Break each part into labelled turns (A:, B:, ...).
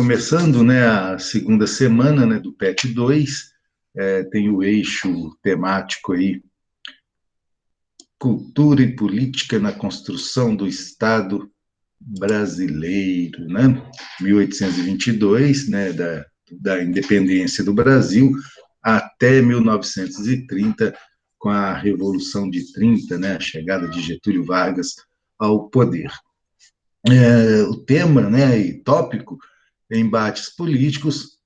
A: começando, né, a segunda semana, né, do PET 2, tem o eixo temático aí, cultura e política na construção do Estado brasileiro, né, 1822, né, da independência do Brasil, até 1930, com a Revolução de 30, né, a chegada de Getúlio Vargas ao poder. O tema, né, e tópico, embates políticos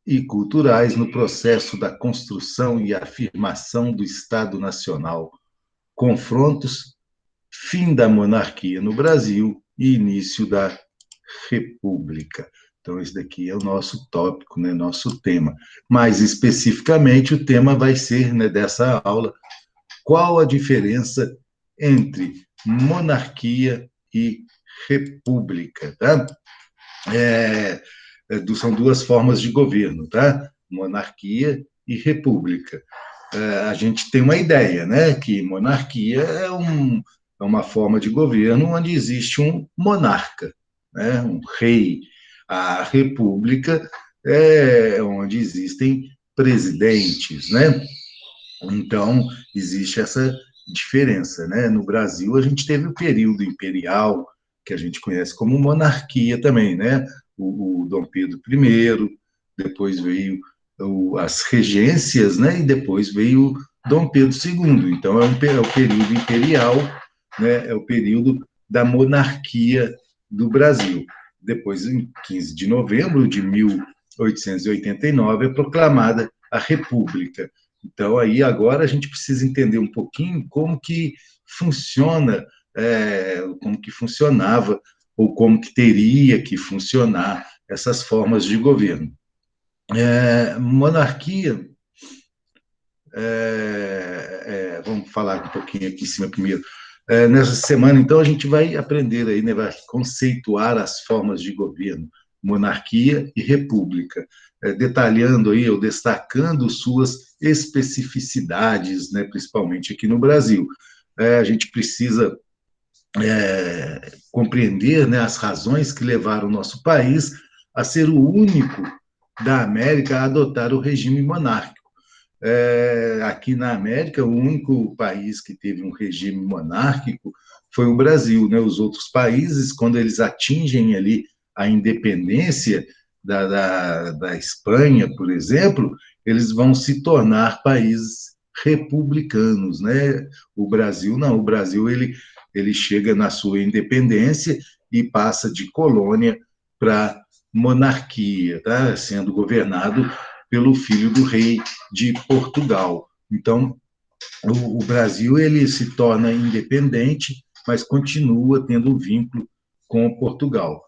A: e culturais no processo da construção e afirmação do Estado Nacional, confrontos, fim da monarquia no Brasil e início da República. Então, esse daqui é o nosso tópico, né, nosso tema. Mais especificamente, o tema vai ser, né, dessa aula, qual a diferença entre monarquia e república, tá? São duas formas de governo, tá? Monarquia e república. A gente tem uma ideia, né, que monarquia é uma forma de governo onde existe um monarca, né, um rei. A república é onde existem presidentes, né? Então, existe essa diferença, né? No Brasil, a gente teve o período imperial, que a gente conhece como monarquia também, né? O Dom Pedro I, depois veio as regências, né? E depois veio Dom Pedro II. Então, é o período imperial, né? É o período da monarquia do Brasil. Depois, em 15 de novembro de 1889, é proclamada a República. Então, aí agora a gente precisa entender um pouquinho como que funciona, como que funcionava, ou como que teria que funcionar essas formas de governo. Monarquia, vamos falar um pouquinho aqui em cima primeiro. Nessa semana, então, a gente vai aprender aí, né, vai conceituar as formas de governo, monarquia e república, detalhando aí, ou destacando suas especificidades, né, principalmente aqui no Brasil. A gente precisa compreender, né, as razões que levaram o nosso país a ser o único da América a adotar o regime monárquico. Aqui na América, o único país que teve um regime monárquico foi o Brasil, né? Os outros países, quando eles atingem ali a independência da Espanha, por exemplo, eles vão se tornar países republicanos, né? O Brasil não, o Brasil ele chega na sua independência e passa de colônia para monarquia, tá? Sendo governado pelo filho do rei de Portugal. Então, o Brasil ele se torna independente, mas continua tendo um vínculo com Portugal.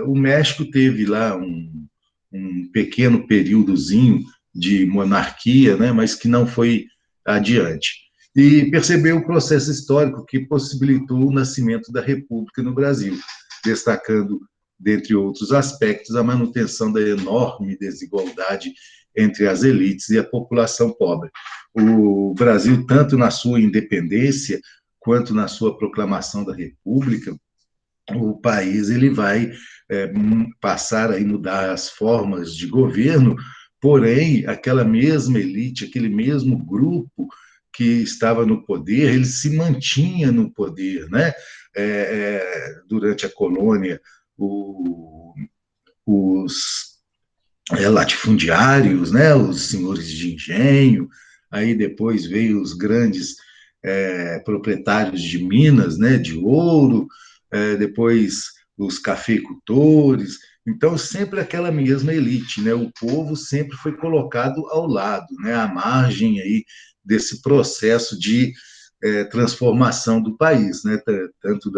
A: O México teve lá um pequeno períodozinho de monarquia, né, mas que não foi adiante. E percebeu o processo histórico que possibilitou o nascimento da República no Brasil, destacando, dentre outros aspectos, a manutenção da enorme desigualdade entre as elites e a população pobre. O Brasil, tanto na sua independência quanto na sua proclamação da República, o país ele vai passar a mudar as formas de governo, porém, aquela mesma elite, aquele mesmo grupo que estava no poder, ele se mantinha no poder, né? Durante a colônia, os latifundiários, né? Os senhores de engenho, aí depois veio os grandes proprietários de minas, né? De ouro, depois os cafeicultores. Então, sempre aquela mesma elite, né? O povo sempre foi colocado ao lado, né? À margem aí desse processo de transformação do país, né? Tanto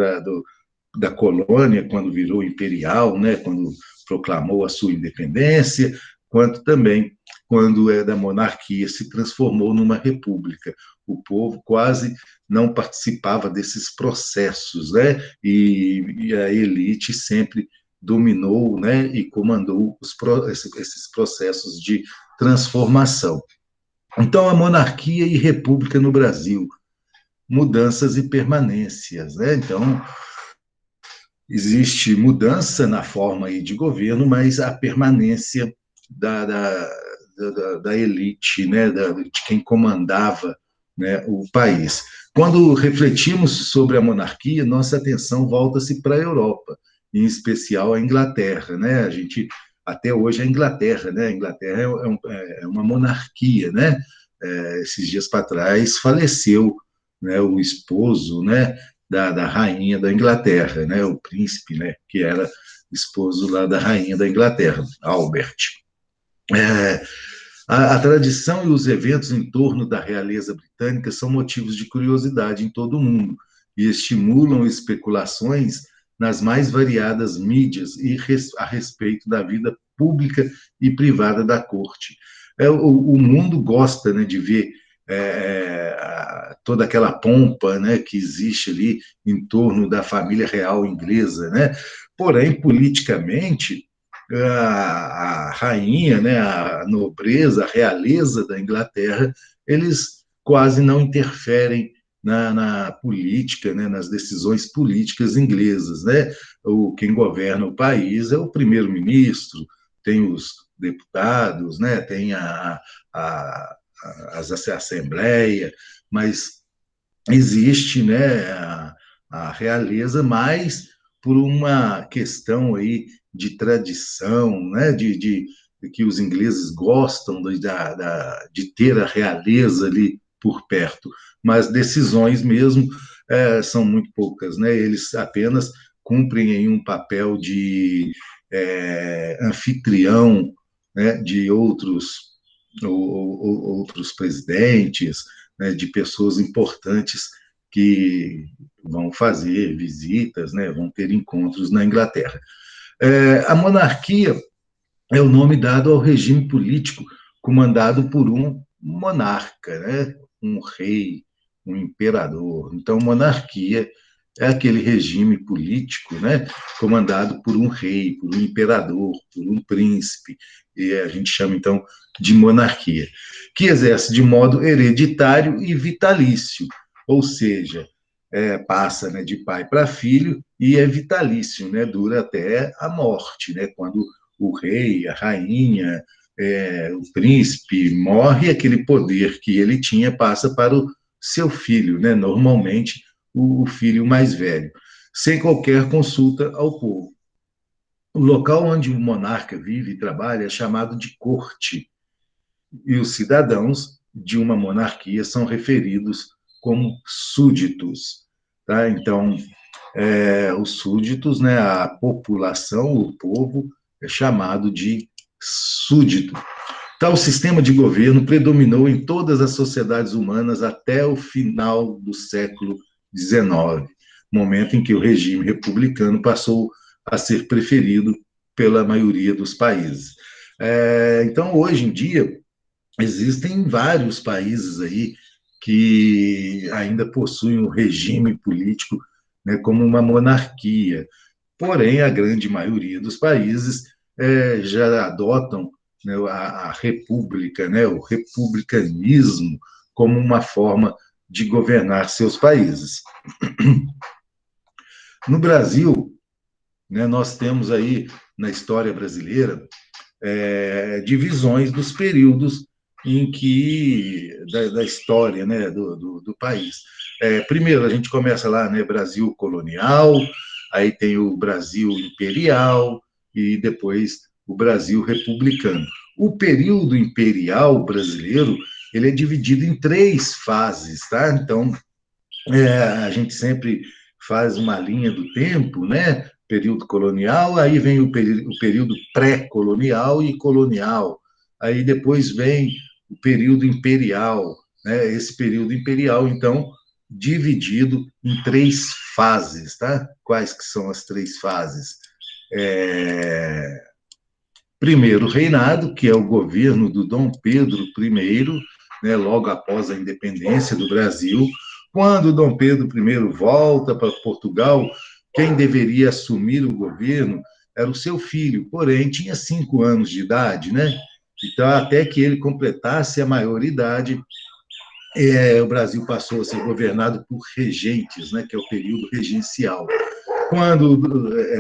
A: da colônia, quando virou imperial, né? Quando proclamou a sua independência, quanto também quando da monarquia se transformou numa república. O povo quase não participava desses processos, né? E a elite sempre dominou, né? E comandou esses processos de transformação. Então, a monarquia e república no Brasil, mudanças e permanências, né? Então, existe mudança na forma aí de governo, mas a permanência da elite, né, de quem comandava, né, o país. Quando refletimos sobre a monarquia, nossa atenção volta-se para a Europa, em especial a Inglaterra, né? A gente até hoje a Inglaterra, né? A Inglaterra é uma monarquia, né? Esses dias para trás faleceu, né, o esposo, né, da rainha da Inglaterra, né, o príncipe, né, que era esposo lá da rainha da Inglaterra, Albert. É, a tradição e os eventos em torno da realeza britânica são motivos de curiosidade em todo o mundo e estimulam especulações nas mais variadas mídias a respeito da vida pública e privada da corte. O mundo gosta, né, de ver toda aquela pompa, né, que existe ali em torno da família real inglesa, né? Porém, politicamente, a rainha, né, a nobreza, a realeza da Inglaterra, eles quase não interferem na política, né, nas decisões políticas inglesas, né? Quem governa o país é o primeiro-ministro, tem os deputados, né, tem a assembleia, mas existe, né, a realeza mais por uma questão aí de tradição, né, de que os ingleses gostam de ter a realeza ali por perto, mas decisões mesmo são muito poucas, né? Eles apenas cumprem em um papel de anfitrião, né, de outros presidentes, né, de pessoas importantes que vão fazer visitas, né, vão ter encontros na Inglaterra. A monarquia é o nome dado ao regime político comandado por um monarca, né, um rei, um imperador. Então, monarquia é aquele regime político, né, comandado por um rei, por um imperador, por um príncipe, e a gente chama então de monarquia, que exerce de modo hereditário e vitalício, ou seja, passa, né, de pai para filho e é vitalício, né, dura até a morte, né, quando o rei, a rainha, o príncipe morre, aquele poder que ele tinha passa para o seu filho, né, normalmente o filho mais velho, sem qualquer consulta ao povo. O local onde o monarca vive e trabalha é chamado de corte, e os cidadãos de uma monarquia são referidos como súditos. Tá? Então, os súditos, né, a população, o povo, é chamado de súdito. Tal sistema de governo predominou em todas as sociedades humanas até o final do século XIX, momento em que o regime republicano passou a ser preferido pela maioria dos países. Então, hoje em dia, existem vários países aí que ainda possuem um regime político, né, como uma monarquia. Porém, a grande maioria dos países já adotam, né, a república, né, o republicanismo, como uma forma de governar seus países. No Brasil, né, nós temos aí, na história brasileira, divisões dos períodos em que da história, né, do país. Primeiro a gente começa lá, né, Brasil colonial, aí tem o Brasil imperial e depois o Brasil republicano. O período imperial brasileiro ele é dividido em 3 fases, tá? Então a gente sempre faz uma linha do tempo, né? Período colonial, aí vem o período pré-colonial e colonial, aí depois vem o período imperial, né? Esse período imperial, então, dividido em 3 fases, tá? Quais que são as 3 fases? Primeiro reinado, que é o governo do Dom Pedro I, né, logo após a independência do Brasil. Quando Dom Pedro I volta para Portugal, quem deveria assumir o governo era o seu filho, porém tinha 5 anos de idade, né? Então, até que ele completasse a maioridade, o Brasil passou a ser governado por regentes, né, que é o período regencial. Quando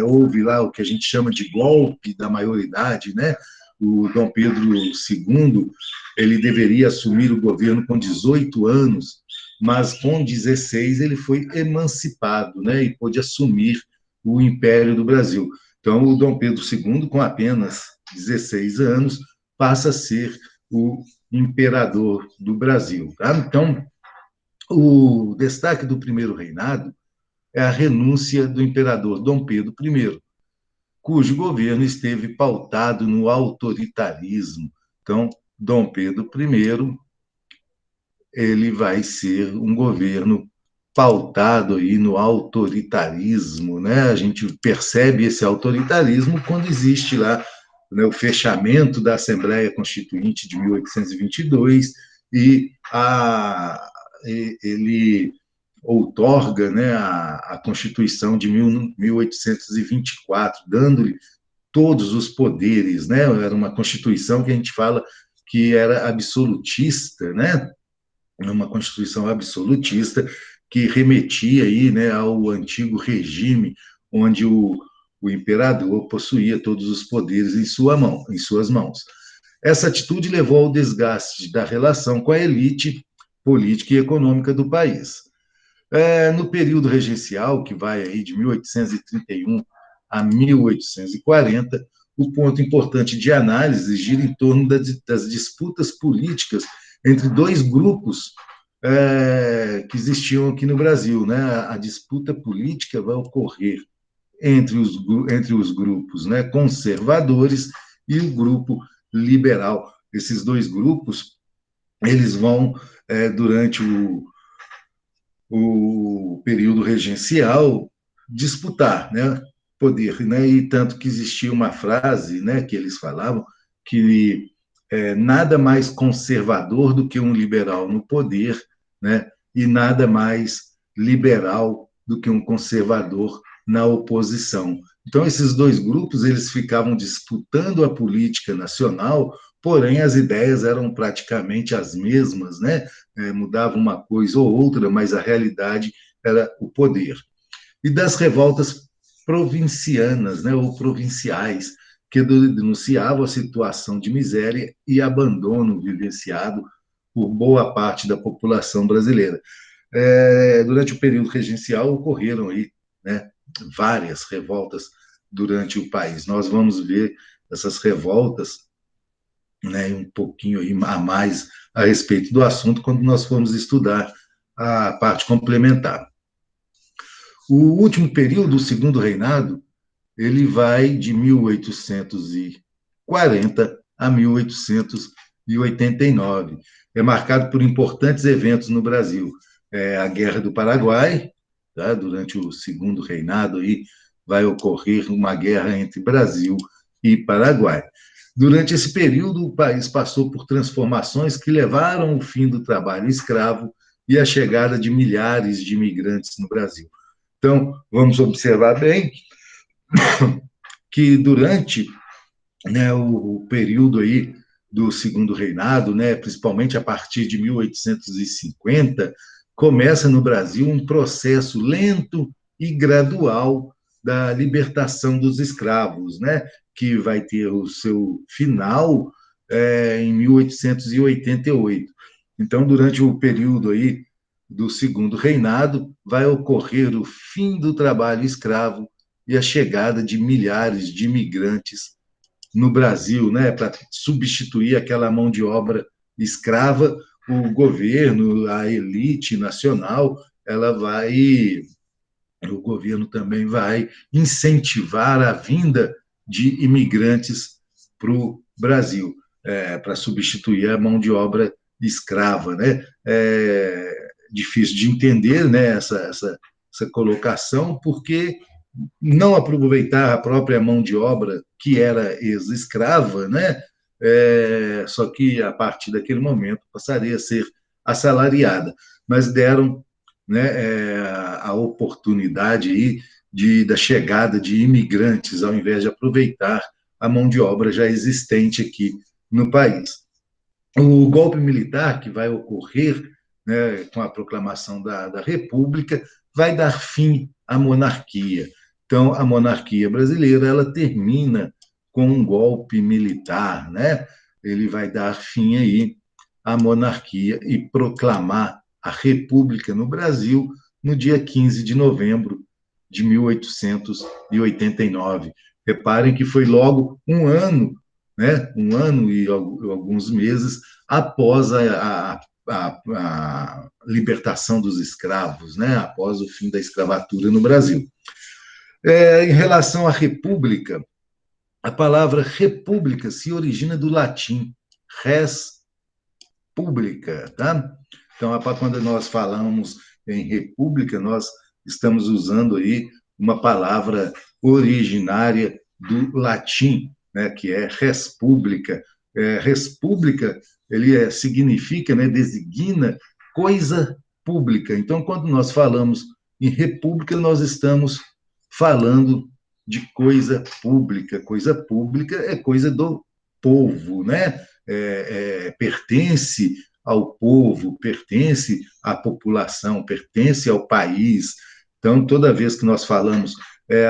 A: houve lá o que a gente chama de golpe da maioridade, né? O Dom Pedro II, ele deveria assumir o governo com 18 anos, mas com 16 ele foi emancipado, né? E pôde assumir o Império do Brasil. Então, o Dom Pedro II, com apenas 16 anos, passa a ser o imperador do Brasil. Tá? Então, o destaque do primeiro reinado é a renúncia do imperador Dom Pedro I, cujo governo esteve pautado no autoritarismo. Então, Dom Pedro I, ele vai ser um governo pautado aí no autoritarismo, né? A gente percebe esse autoritarismo quando existe lá, né, o fechamento da Assembleia Constituinte de 1822 e ele outorga, né, a Constituição de 1824, dando-lhe todos os poderes, né? Era uma Constituição que a gente fala que era absolutista, né? Uma Constituição absolutista que remetia aí, né, ao antigo regime, onde o imperador possuía todos os poderes em suas mãos. Essa atitude levou ao desgaste da relação com a elite política e econômica do país. No período regencial, que vai aí de 1831 a 1840, o ponto importante de análise gira em torno das disputas políticas entre dois grupos que existiam aqui no Brasil. Né? A disputa política vai ocorrer entre os grupos, né, conservadores e o grupo liberal. Esses dois grupos, eles vão, durante o período regencial, disputar, né, poder, né, e tanto que existia uma frase, né, que eles falavam que nada mais conservador do que um liberal no poder, né, e nada mais liberal do que um conservador na oposição. Então, esses dois grupos eles ficavam disputando a política nacional, porém as ideias eram praticamente as mesmas, né? Mudava uma coisa ou outra, mas a realidade era o poder. E das revoltas provincianas, né, ou provinciais, que denunciavam a situação de miséria e abandono vivenciado por boa parte da população brasileira. Durante o período regencial ocorreram aí, né, várias revoltas durante o país. Nós vamos ver essas revoltas, né, um pouquinho aí a mais a respeito do assunto quando nós formos estudar a parte complementar. O último período, o segundo reinado, ele vai de 1840 a 1889. É marcado por importantes eventos no Brasil. A Guerra do Paraguai, tá? Durante o segundo reinado, aí, vai ocorrer uma guerra entre Brasil e Paraguai. Durante esse período, o país passou por transformações que levaram ao fim do trabalho escravo e a chegada de milhares de imigrantes no Brasil. Então, vamos observar bem que durante, né, o período aí do segundo reinado, né, principalmente a partir de 1850, começa no Brasil um processo lento e gradual da libertação dos escravos, né, que vai ter o seu final em 1888. Então, durante o período aí do segundo reinado, vai ocorrer o fim do trabalho escravo e a chegada de milhares de imigrantes no Brasil, né, para substituir aquela mão de obra escrava. O governo, a elite nacional, o governo também vai incentivar a vinda de imigrantes para o Brasil, para substituir a mão de obra escrava, né? Difícil de entender, né, essa colocação, porque não aproveitar a própria mão de obra que era ex-escrava, né? Só que a partir daquele momento passaria a ser assalariada, mas deram, né, a oportunidade aí da chegada de imigrantes, ao invés de aproveitar a mão de obra já existente aqui no país. O golpe militar que vai ocorrer, né, com a proclamação da República vai dar fim à monarquia. Então, a monarquia brasileira ela termina com um golpe militar, né? Ele vai dar fim aí à monarquia e proclamar a República no Brasil no dia 15 de novembro de 1889. Reparem que foi logo um ano, né? Um ano e alguns meses após a libertação dos escravos, né? Após o fim da escravatura no Brasil. Em relação à república, a palavra república se origina do latim res publica, tá? Então, quando nós falamos em república, nós estamos usando aí uma palavra originária do latim, né, que é res publica. Res publica, ele significa, né, designa coisa pública. Então, quando nós falamos em república, nós estamos falando de coisa pública. Coisa pública é coisa do povo, né? Pertence ao povo, pertence à população, pertence ao país. Então, toda vez que nós falamos,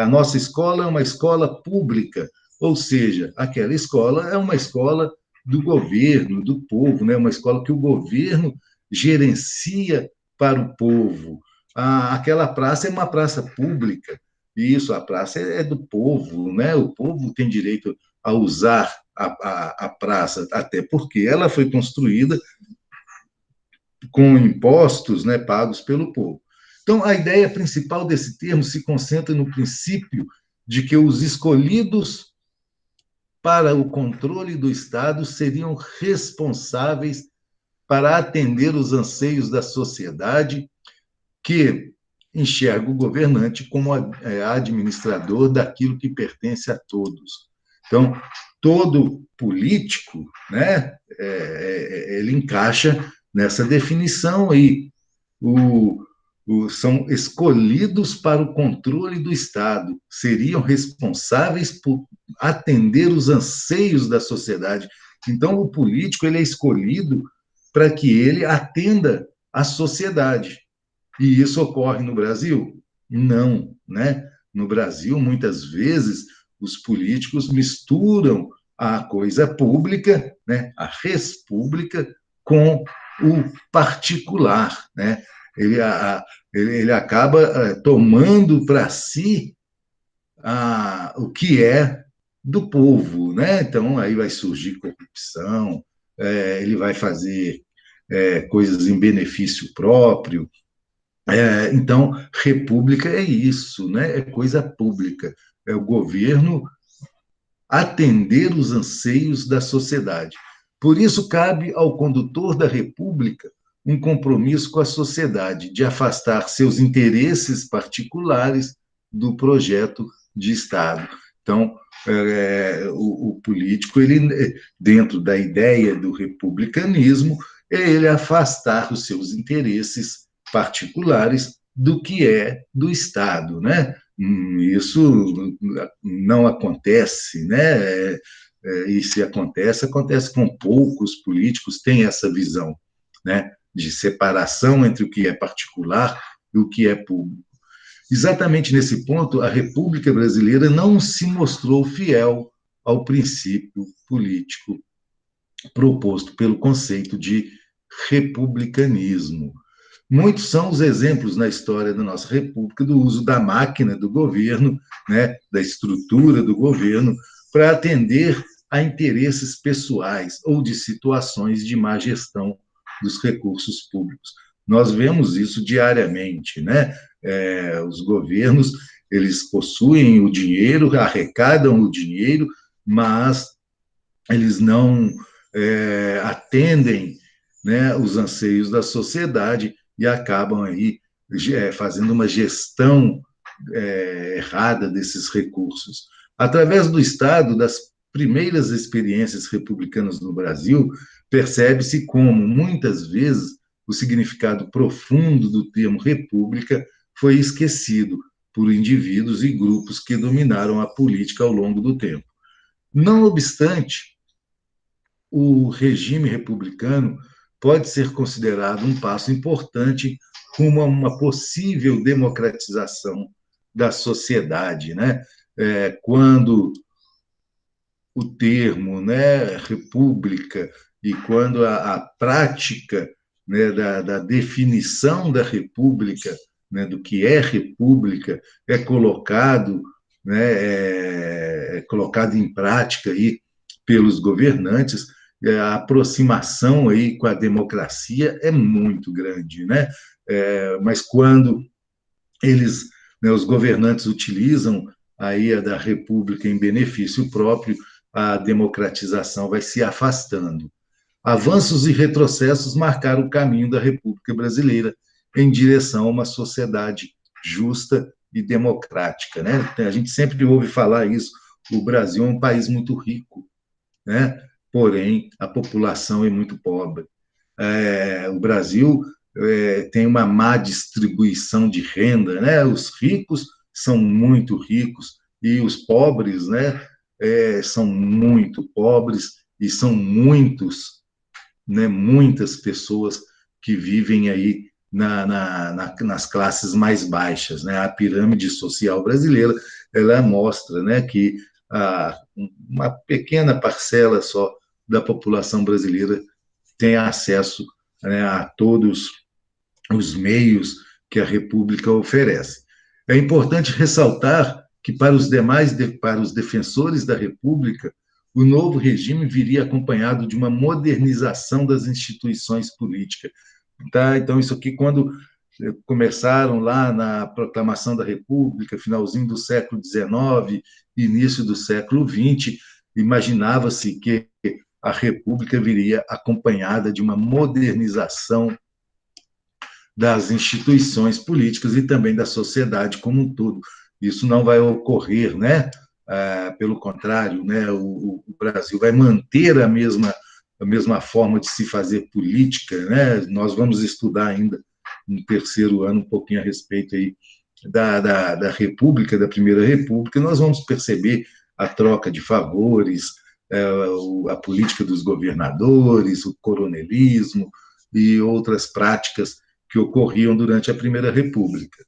A: a nossa escola é uma escola pública, ou seja, aquela escola é uma escola do governo, do povo, né? Uma escola que o governo gerencia para o povo. Aquela praça é uma praça pública. Isso, a praça é do povo, né? O povo tem direito a usar a praça, até porque ela foi construída com impostos, né, pagos pelo povo. Então, a ideia principal desse termo se concentra no princípio de que os escolhidos para o controle do Estado seriam responsáveis para atender os anseios da sociedade, que enxerga o governante como administrador daquilo que pertence a todos. Então, todo político, né, ele encaixa nessa definição aí. São escolhidos para o controle do Estado, seriam responsáveis por atender os anseios da sociedade. Então, o político ele é escolhido para que ele atenda a sociedade. E isso ocorre no Brasil? Não, né? No Brasil, muitas vezes, os políticos misturam a coisa pública, né, a res pública, com o particular, né? Ele acaba tomando para si o que é do povo, né? Então, aí vai surgir corrupção, ele vai fazer coisas em benefício próprio. Então, república é isso, né? É coisa pública, é o governo atender os anseios da sociedade. Por isso, cabe ao condutor da república um compromisso com a sociedade de afastar seus interesses particulares do projeto de Estado. Então, o político, ele, dentro da ideia do republicanismo, é ele afastar os seus interesses particulares do que é do Estado, né? Isso não acontece, né? E se acontece, acontece com poucos políticos têm essa visão, né? De separação entre o que é particular e o que é público. Exatamente nesse ponto, a República Brasileira não se mostrou fiel ao princípio político proposto pelo conceito de republicanismo. Muitos são os exemplos na história da nossa República do uso da máquina do governo, né, da estrutura do governo, para atender a interesses pessoais ou de situações de má gestão dos recursos públicos. Nós vemos isso diariamente, né? Os governos, eles possuem o dinheiro, arrecadam o dinheiro, mas eles não atendem, né, os anseios da sociedade e acabam aí fazendo uma gestão errada desses recursos. Através do Estado, das primeiras experiências republicanas no Brasil, percebe-se como, muitas vezes, o significado profundo do termo república foi esquecido por indivíduos e grupos que dominaram a política ao longo do tempo. Não obstante, o regime republicano pode ser considerado um passo importante rumo a uma possível democratização da sociedade, né? Quando o termo, né, república, e quando a prática, né, da definição da república, né, do que é república, é colocado, né, é colocado em prática aí pelos governantes, a aproximação aí com a democracia é muito grande, né? Mas quando eles, né, os governantes utilizam aí a da república em benefício próprio, a democratização vai se afastando. Avanços e retrocessos marcaram o caminho da República Brasileira em direção a uma sociedade justa e democrática, né? A gente sempre ouve falar isso. O Brasil é um país muito rico, né? Porém, a população é muito pobre. O Brasil tem uma má distribuição de renda, né? Os ricos são muito ricos e os pobres, né, são muito pobres e são muitos, né, muitas pessoas que vivem aí nas classes mais baixas, né? A pirâmide social brasileira, ela mostra, né, que uma pequena parcela só da população brasileira tem acesso, né, a todos os meios que a República oferece. É importante ressaltar que para os defensores da República, o novo regime viria acompanhado de uma modernização das instituições políticas. Tá? Então, isso aqui, quando começaram lá na proclamação da República, finalzinho do século XIX, início do século XX, imaginava-se que a República viria acompanhada de uma modernização das instituições políticas e também da sociedade como um todo. Isso não vai ocorrer, né? Pelo contrário, né? O Brasil vai manter a mesma forma de se fazer política, né? Nós vamos estudar ainda no terceiro ano um pouquinho a respeito aí da República, da Primeira República, nós vamos perceber a troca de favores, a política dos governadores, o coronelismo e outras práticas que ocorriam durante a Primeira República.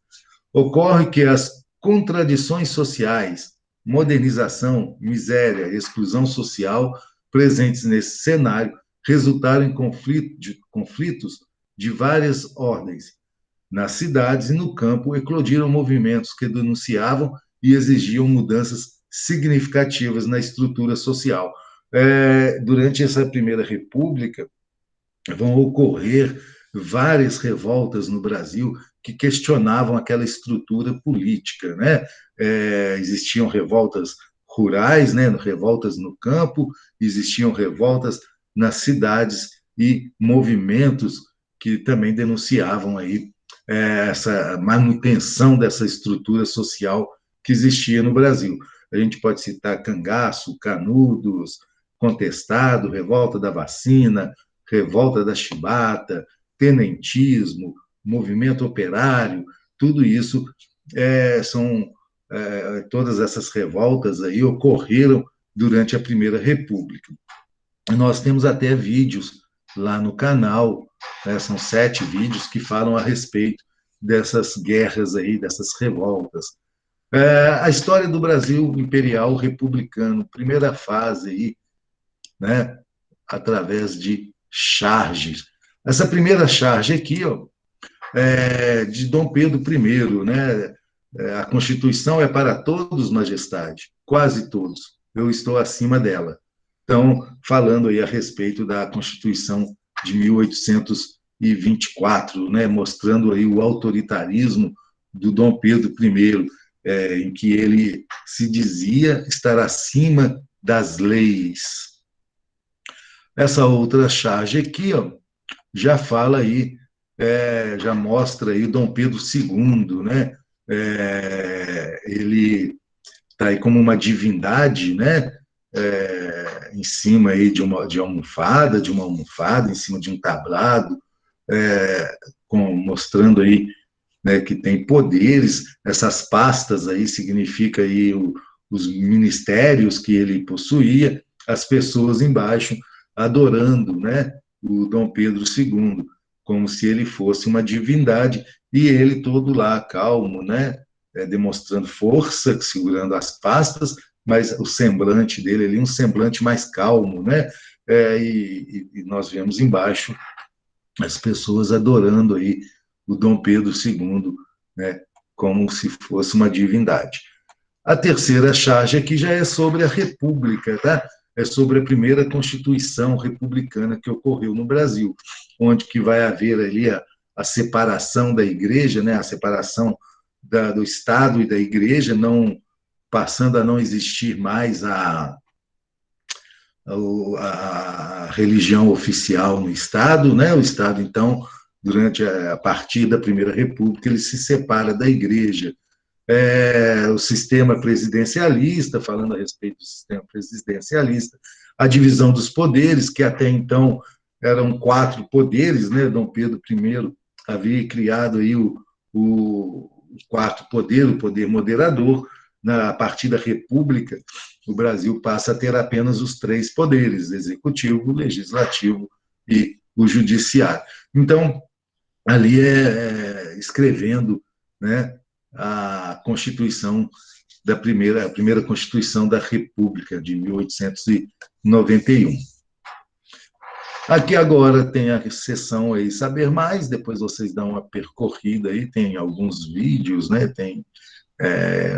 A: Ocorre que as contradições sociais, modernização, miséria, exclusão social presentes nesse cenário resultaram em conflitos de várias ordens. Nas cidades e no campo eclodiram movimentos que denunciavam e exigiam mudanças significativas na estrutura social. Durante essa Primeira República, vão ocorrer várias revoltas no Brasil que questionavam aquela estrutura política, né? Existiam revoltas rurais, né? Revoltas no campo, existiam revoltas nas cidades e movimentos que também denunciavam aí essa manutenção dessa estrutura social que existia no Brasil. A gente pode citar Cangaço, Canudos, Contestado, Revolta da Vacina, Revolta da Chibata, Tenentismo, Movimento Operário, tudo isso todas essas revoltas aí ocorreram durante a Primeira República. Nós temos até vídeos lá no canal, né, são 7 vídeos que falam a respeito dessas guerras aí, dessas revoltas. A história do Brasil imperial republicano, primeira fase aí, né, através de charges. Essa primeira charge aqui, ó, de Dom Pedro I, né? A Constituição é para todos, majestade, quase todos. Eu estou acima dela. Então, falando aí a respeito da Constituição de 1824, né? Mostrando aí o autoritarismo do Dom Pedro I, em que ele se dizia estar acima das leis. Essa outra charge aqui, ó, já fala aí, já mostra aí Dom Pedro II, né? Ele está aí como uma divindade, né? Em cima aí de uma almofada, em cima de um tablado, mostrando aí, né, que tem poderes. Essas pastas aí significa aí os ministérios que ele possuía, as pessoas embaixo adorando, né, o Dom Pedro II, como se ele fosse uma divindade, e ele todo lá calmo, né, demonstrando força, segurando as pastas, mas o semblante dele ali, um semblante mais calmo, né? E nós vemos embaixo as pessoas adorando aí o Dom Pedro II, né? Como se fosse uma divindade. A terceira charge aqui já é sobre a República, tá? É sobre a primeira Constituição republicana que ocorreu no Brasil, onde que vai haver ali a separação da Igreja, né? A separação do Estado e da Igreja, não passando a não existir mais a religião oficial no Estado, né? O Estado, então, durante a partir da Primeira República, ele se separa da Igreja. O sistema presidencialista, falando a respeito do sistema presidencialista, a divisão dos poderes, que até então eram 4 poderes, né? Dom Pedro I havia criado aí o quarto poder, o poder moderador. A partir da República, o Brasil passa a ter apenas os 3 poderes: executivo, legislativo e o judiciário. Então, ali escrevendo, né, a Constituição a primeira Constituição da República, de 1891. Aqui agora tem a seção aí Saber Mais, depois vocês dão uma percorrida aí, tem alguns vídeos, né, tem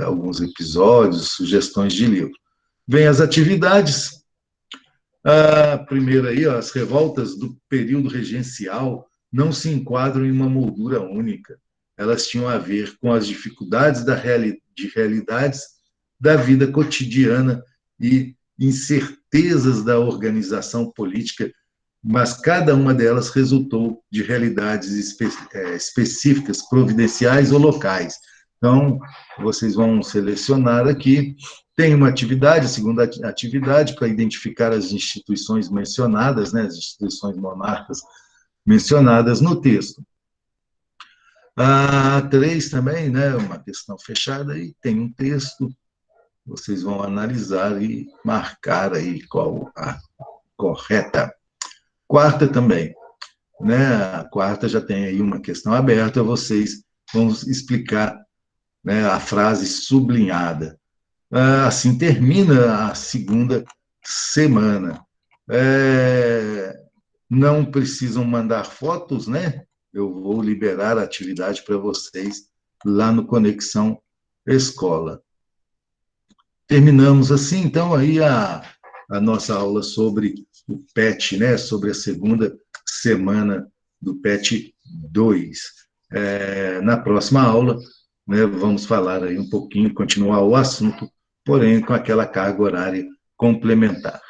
A: alguns episódios, sugestões de livro. Vem as atividades. A primeira aí, ó, as revoltas do período regencial não se enquadram em uma moldura única. Elas tinham a ver com as dificuldades de realidades da vida cotidiana e incertezas da organização política, mas cada uma delas resultou de realidades específicas, providenciais ou locais. Então, vocês vão selecionar aqui. Tem uma atividade, a segunda atividade, para identificar as instituições mencionadas, né, as instituições monárquicas mencionadas no texto. A 3 também, né, uma questão fechada, e tem um texto, vocês vão analisar e marcar aí qual a correta. Quarta também, né, a quarta já tem aí uma questão aberta, vocês vão explicar, né, a frase sublinhada. Assim termina a segunda semana. Não precisam mandar fotos, né? Eu vou liberar a atividade para vocês lá no Conexão Escola. Terminamos assim, então, aí a nossa aula sobre o PET, né? Sobre a segunda semana do PET 2. Na próxima aula, né, vamos falar aí um pouquinho, continuar o assunto, porém com aquela carga horária complementar.